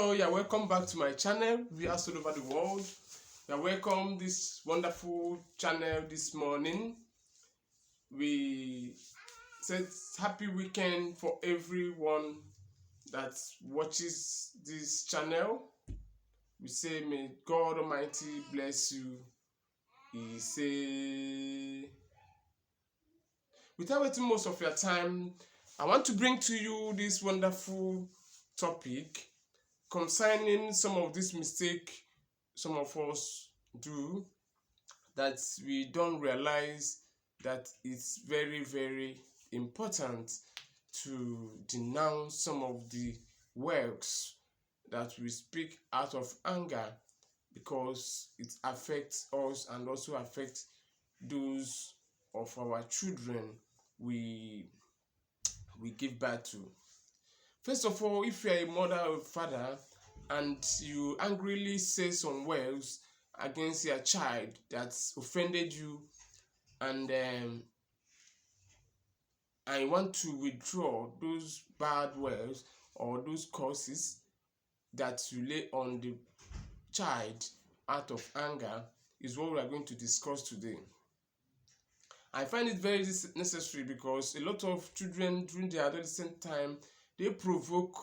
Hello, you're welcome back to my channel. We are all over the world. You're welcome this wonderful channel this morning. We said happy weekend for everyone that watches this channel. We say may God Almighty bless you. We say without wasting most of your time, I want to bring to you this wonderful topic concerning some of this mistake some of us do, that we don't realize that it's very important to denounce some of the words that we speak out of anger, because it affects us and also affects those of our children we give birth to. First of all, if you are a mother or father and you angrily say some words against your child that's offended you, and I want to withdraw those bad words or those curses that you lay on the child out of anger, is what we are going to discuss today. I find it very necessary because a lot of children during their adolescent time, they provoke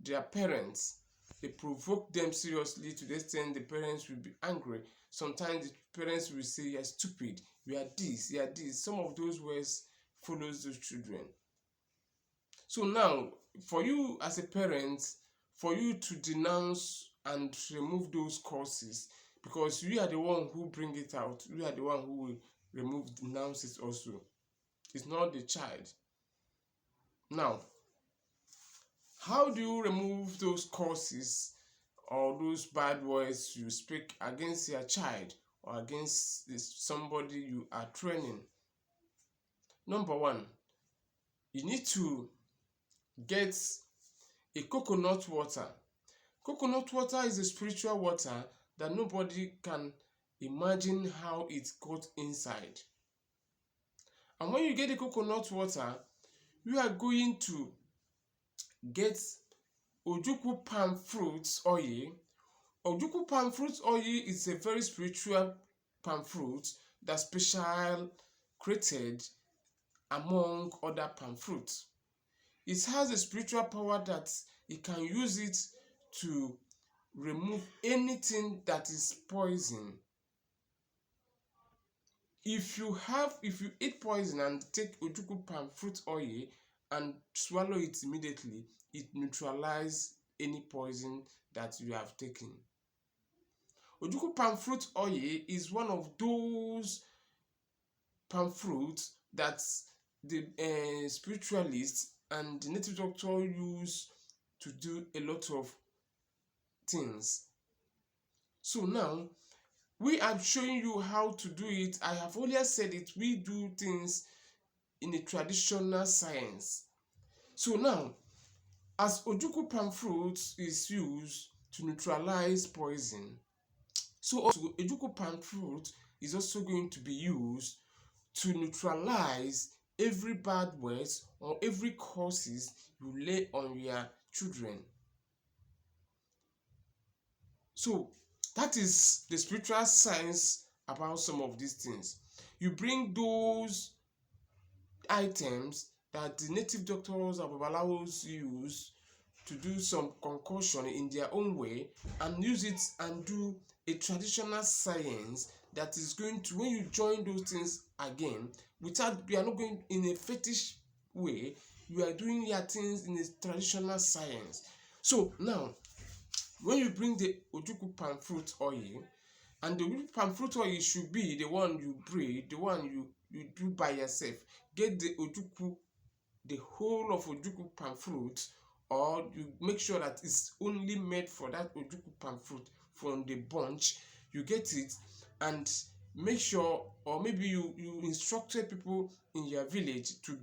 their parents. They provoke them seriously to the extent the parents will be angry. Sometimes the parents will say, "You're stupid, you are this, you are this." Some of those words follows those children. So now, for you as a parent, for you to denounce and remove those curses, because you are the one who bring it out, you are the one who will denounce it also. It's not the child. Now, how do you remove those curses or those bad words you speak against your child or against somebody you are training? Number one, you need to get a coconut water. Coconut water is a spiritual water that nobody can imagine how it got inside. And when you get the coconut water, you are going to get Ojukwu palm fruit oil. Ojukwu palm fruit oil is a very spiritual palm fruit that's special created among other palm fruits. It has a spiritual power that it can use it to remove anything that is poison. If you eat poison and take Ojukwu palm fruit oil and swallow it immediately, it neutralizes any poison that you have taken. Ojukwu palm fruit oil is one of those palm fruits that the spiritualists and the native doctor use to do a lot of things. So now, we are showing you how to do it. I have earlier said it, we do things in a traditional science. So now, as Ojukwu palm fruit is used to neutralize poison, so also Ojukwu palm fruit is also going to be used to neutralize every bad words or every curses you lay on your children. So that is the spiritual science about some of these things. You bring those items that the native doctors and babalawos use to do some concoction in their own way and use it and do a traditional science that is going to, when you join those things again, you are not going in a fetish way, you are doing your things in a traditional science. So now, when you bring the Ojukwu palm fruit oil, and the Ojukwu palm fruit oil should be the one you breed, the one you do by yourself. Get the Ojukwu, the whole of Ojukwu palm fruit, or you make sure that it's only made for that Ojukwu palm fruit from the bunch. You get it and make sure, or maybe you instructed people in your village to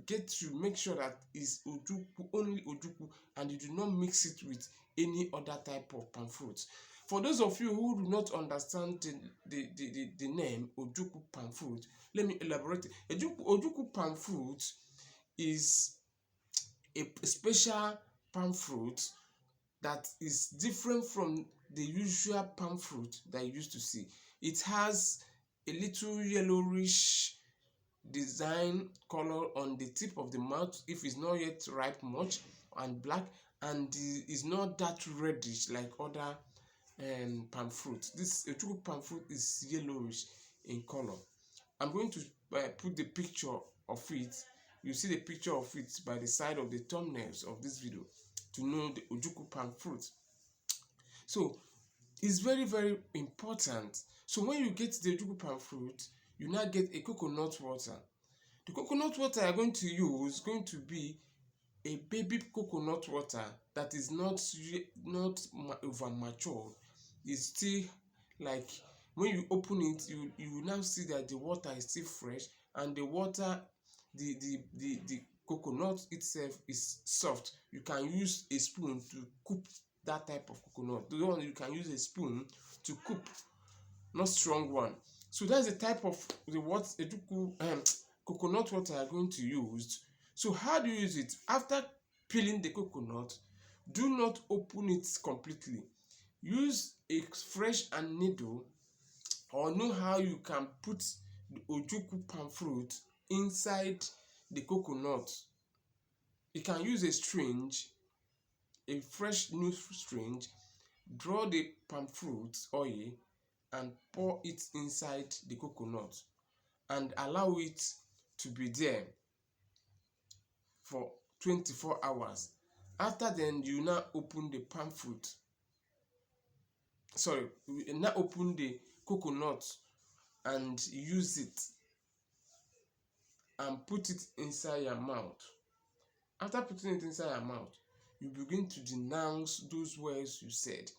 make sure that it's Ojukwu, only Ojukwu, and you do not mix it with any other type of palm fruit. For those of you who do not understand the name Ojukwu palm fruit, let me elaborate. Ojukwu palm fruit is a special palm fruit that is different from the usual palm fruit that you used to see. It has a little yellowish design color on the tip of the mouth if it's not yet ripe much, and black, and is not that reddish like other palm fruit. This Ojuku palm fruit is yellowish in color. I'm going to put the picture of it. You see the picture of it by the side of the thumbnails of this video to know the Ojuku palm fruit. So it's very, very important. So when you get the Ojuku palm fruit, you now get a coconut water. The coconut water you're going to use is going to be a baby coconut water that is not over matured. It's still like, when you open it, you will now see that the water is still fresh, and the water, the coconut itself is soft. You can use a spoon to cook that type of coconut. The one you can use a spoon to cook, not strong one. So that's the type of the what coconut water you are going to use. So how do you use it? After peeling the coconut, do not open it completely. Use a fresh and needle, or know how you can put the Ojuku palm fruit inside the coconut. You can use a syringe, a fresh new syringe, draw the palm fruit oil and pour it inside the coconut and allow it to be there for 24 hours. After then, you now open the palm fruit. Sorry, now open the coconut and use it and put it inside your mouth. After putting it inside your mouth, you begin to denounce those words you said.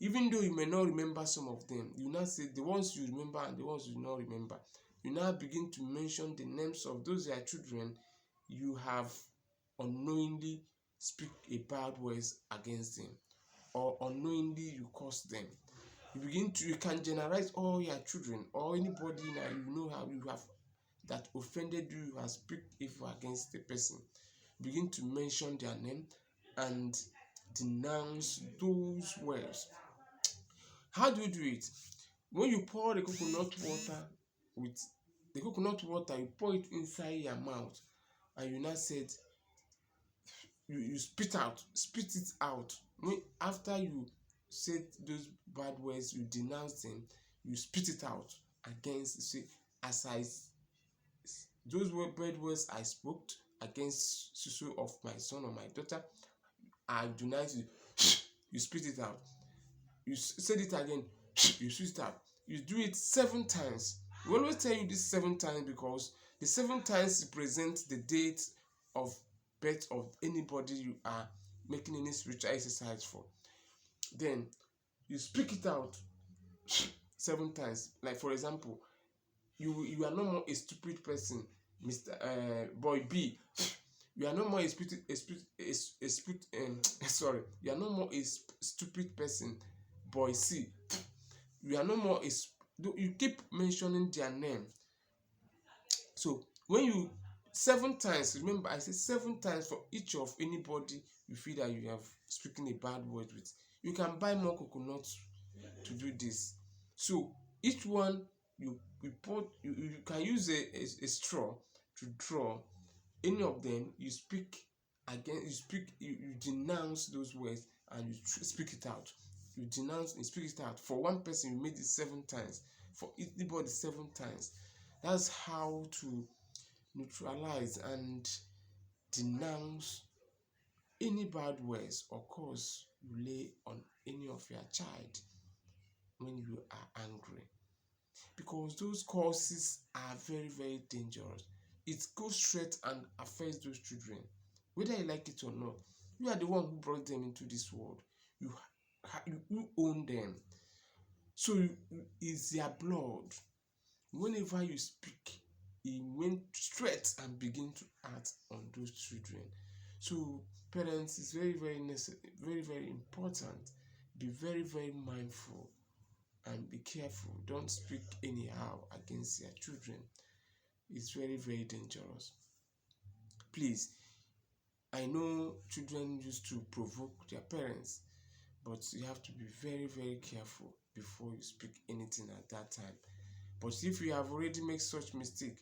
Even though you may not remember some of them, you now say the ones you remember and the ones you do not remember. You now begin to mention the names of those your children you have unknowingly speak a bad words against them, or unknowingly you curse them. You can generalize all your children or anybody that you know how you have that offended you, has speak evil against the person. Begin to mention their name and denounce those words. How do you do it? When you pour the coconut water, you pour it inside your mouth, and you now said, you spit it out. After you said those bad words, you denounce them, you spit it out against, say, those were bad words I spoke against Susu of my son or my daughter, I denounce you. You spit it out. You said it again. You spit it out. You do it 7 times. We always tell you this 7 times because the 7 times represents the date of birth of anybody you are making any spiritual exercise for. Then you speak it out 7 times. Like, for example, you are no more a stupid person, Mr. Boy B. You are no more sorry. You are no more a stupid person, Boy C. You are no more you keep mentioning their name. So when you 7 times, remember I said 7 times for each of anybody you feel that you have spoken a bad word with. You can buy more coconuts to do this. So each one you can use a straw to draw any of them. You speak again, you denounce those words and you speak it out. You denounce and speak it out. For one person, you made it 7 times. For anybody, 7 times. That's how to neutralize and denounce any bad words or curse you lay on any of your child when you are angry. Because those curses are very, very dangerous. It goes straight and affects those children. Whether you like it or not, you are the one who brought them into this world. You own them. So it's their blood. Whenever you speak, it went straight and begin to act on those children. So parents, is very, very necessary, very, very important. Be very, very mindful and be careful. Don't speak anyhow against your children. It's very, very dangerous. Please, I know children used to provoke their parents. but you have to be very, very careful before you speak anything at that time. But if you have already made such mistake,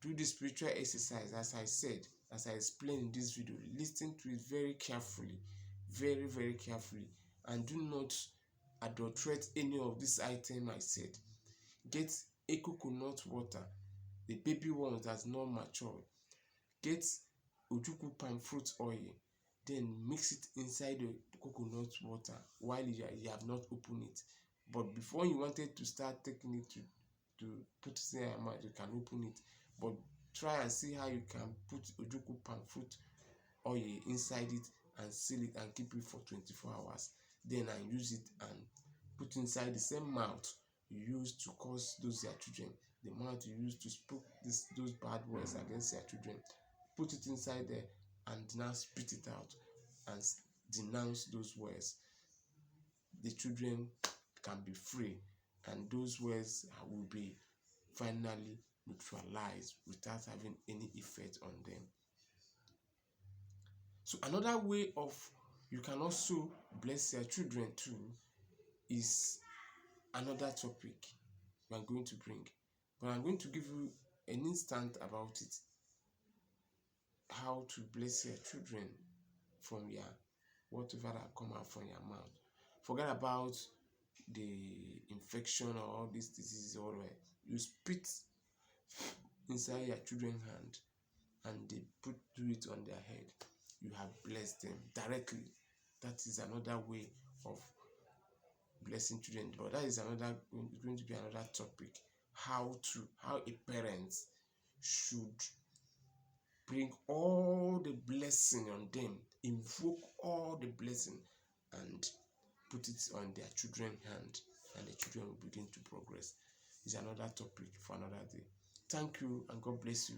do the spiritual exercise as I said, as I explained in this video. Listen to it very carefully, very, very carefully, and do not adulterate any of this item I said. Get a coconut water, the baby ones that's not matured. Get ojuku palm fruit oil, then mix it inside the coconut water while you have not opened it. But before you wanted to start taking it to put it in your mouth, you can open it. But try and see how you can put ojuku palm fruit oil inside it and seal it and keep it for 24 hours. Then and use it and put inside the same mouth you use to curse those your children, the mouth you use to speak those bad words against your children. Put it inside there and now spit it out and denounce those words. The children can be free, and those words will be finally neutralized without having any effect on them. So another way of you can also bless your children too is another topic we are going to bring. But I'm going to give you an instant about it. How to bless your children from your whatever that come out from your mouth. Forget about the infection or all these diseases all right. You spit inside your children's hand and they do it on their head. You have blessed them directly. That is another way of blessing children. But that is going to be another topic. How a parent should bring all the blessing on them, invoke all the blessing and put it on their children's hand, and the children will begin to progress. It's another topic for another day. Thank you and God bless you.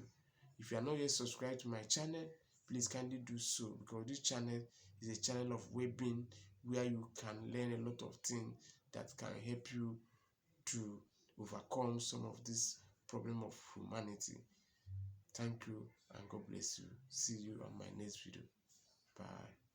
If you are not yet subscribed to my channel, please kindly do so, because this channel is a channel of well-being where you can learn a lot of things that can help you to overcome some of this problem of humanity. Thank you and God bless you. See you on my next video. Bye.